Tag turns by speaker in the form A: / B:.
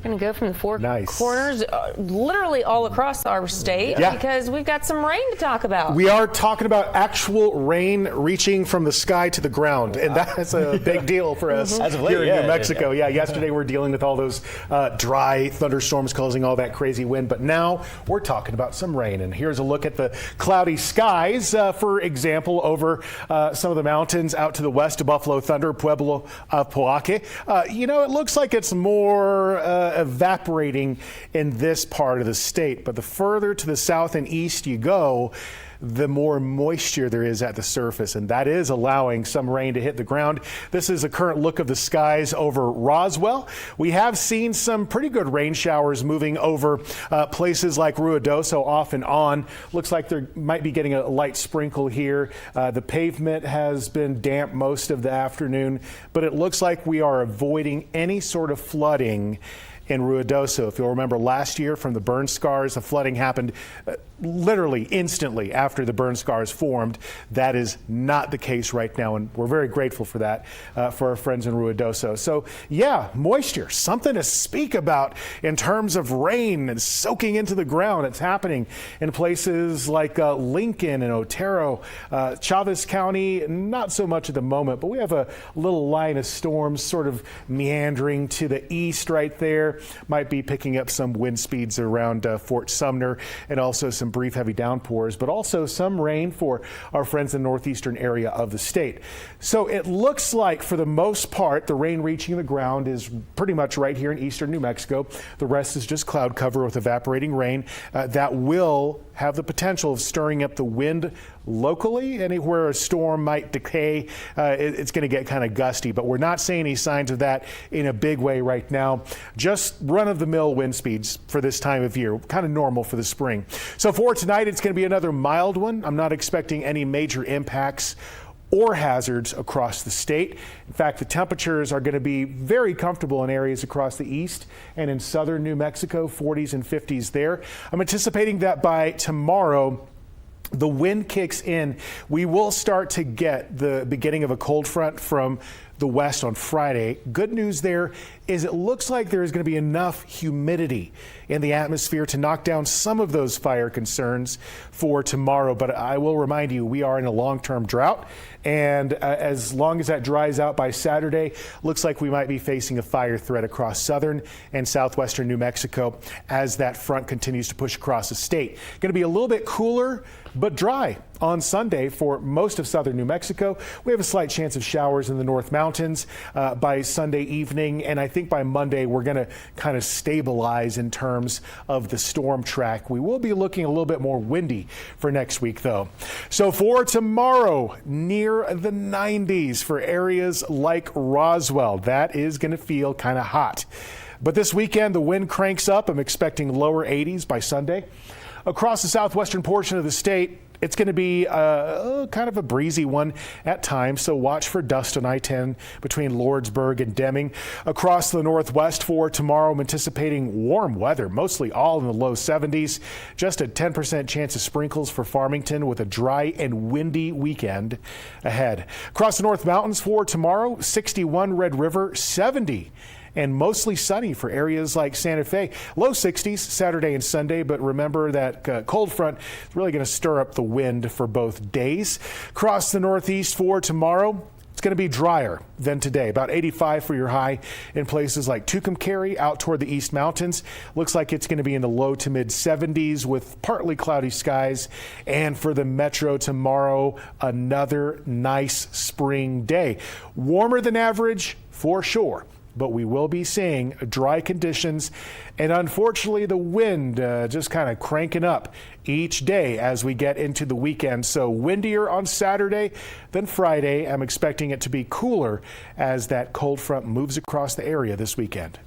A: Going to go from the four corners, literally all across our state, because we've got some rain to talk about.
B: We are talking about actual rain reaching from the sky to the ground, and that's a big deal for us here in New Mexico. Yesterday we're dealing with all those dry thunderstorms causing all that crazy wind, but now we're talking about some rain. And here's a look at the cloudy skies, for example, over some of the mountains out to the west of Buffalo Thunder, Pueblo of Poake. It looks like it's more evaporating in this part of the state, but the further to the south and east you go, the more moisture there is at the surface, and that is allowing some rain to hit the ground. This is a current look of the skies over Roswell. We have seen some pretty good rain showers moving over places like Ruidoso off and on. Looks like there might be getting a light sprinkle here. The pavement has been damp most of the afternoon, but it looks like we are avoiding any sort of flooding in Ruidoso. If you'll remember last year from the burn scars, the flooding happened literally instantly after the burn scars formed. That is not the case right now, and we're very grateful for that for our friends in Ruidoso. So moisture, something to speak about in terms of rain and soaking into the ground. It's happening in places like Lincoln and Otero, Chavez County, not so much at the moment, but we have a little line of storms sort of meandering to the east right there. Might be picking up some wind speeds around Fort Sumner, and also some brief heavy downpours, but also some rain for our friends in the northeastern area of the state. So it looks like for the most part the rain reaching the ground is pretty much right here in eastern New Mexico. The rest is just cloud cover with evaporating rain that will have the potential of stirring up the wind locally. Anywhere a storm might decay, it's going to get kind of gusty, but we're not seeing any signs of that in a big way right now. Just run-of-the-mill wind speeds for this time of year, kind of normal for the spring. So for tonight, it's going to be another mild one. I'm not expecting any major impacts or hazards across the state. In fact, the temperatures are going to be very comfortable in areas across the east and in southern New Mexico, 40s and 50s there. I'm anticipating that by tomorrow, the wind kicks in. We will start to get the beginning of a cold front from the west on Friday. Good news there is it looks like there is going to be enough humidity in the atmosphere to knock down some of those fire concerns for tomorrow. But I will remind you, we are in a long-term drought, and as long as that dries out by Saturday, looks like we might be facing a fire threat across southern and southwestern New Mexico as that front continues to push across the state. Going to be a little bit cooler but dry on Sunday for most of southern New Mexico. We have a slight chance of showers in the North Mountains by Sunday evening, and I think by Monday we're going to kind of stabilize in terms of the storm track. We will be looking a little bit more windy for next week, though. So for tomorrow, near the 90s for areas like Roswell. That is going to feel kind of hot. But this weekend, the wind cranks up. I'm expecting lower 80s by Sunday. Across the southwestern portion of the state, it's going to be kind of a breezy one at times, so watch for dust on I-10 between Lordsburg and Deming. Across the northwest for tomorrow, I'm anticipating warm weather, mostly all in the low 70s. Just a 10% chance of sprinkles for Farmington with a dry and windy weekend ahead. Across the North Mountains for tomorrow, 61 Red River, 70. And mostly sunny for areas like Santa Fe. Low 60s Saturday and Sunday, but remember that cold front is really going to stir up the wind for both days. Across the northeast for tomorrow, it's going to be drier than today. About 85 for your high in places like Tucumcari out toward the East Mountains. Looks like it's going to be in the low to mid 70s with partly cloudy skies. And for the metro tomorrow, another nice spring day. Warmer than average for sure, but we will be seeing dry conditions and unfortunately the wind just kind of cranking up each day as we get into the weekend. So windier on Saturday than Friday. I'm expecting it to be cooler as that cold front moves across the area this weekend.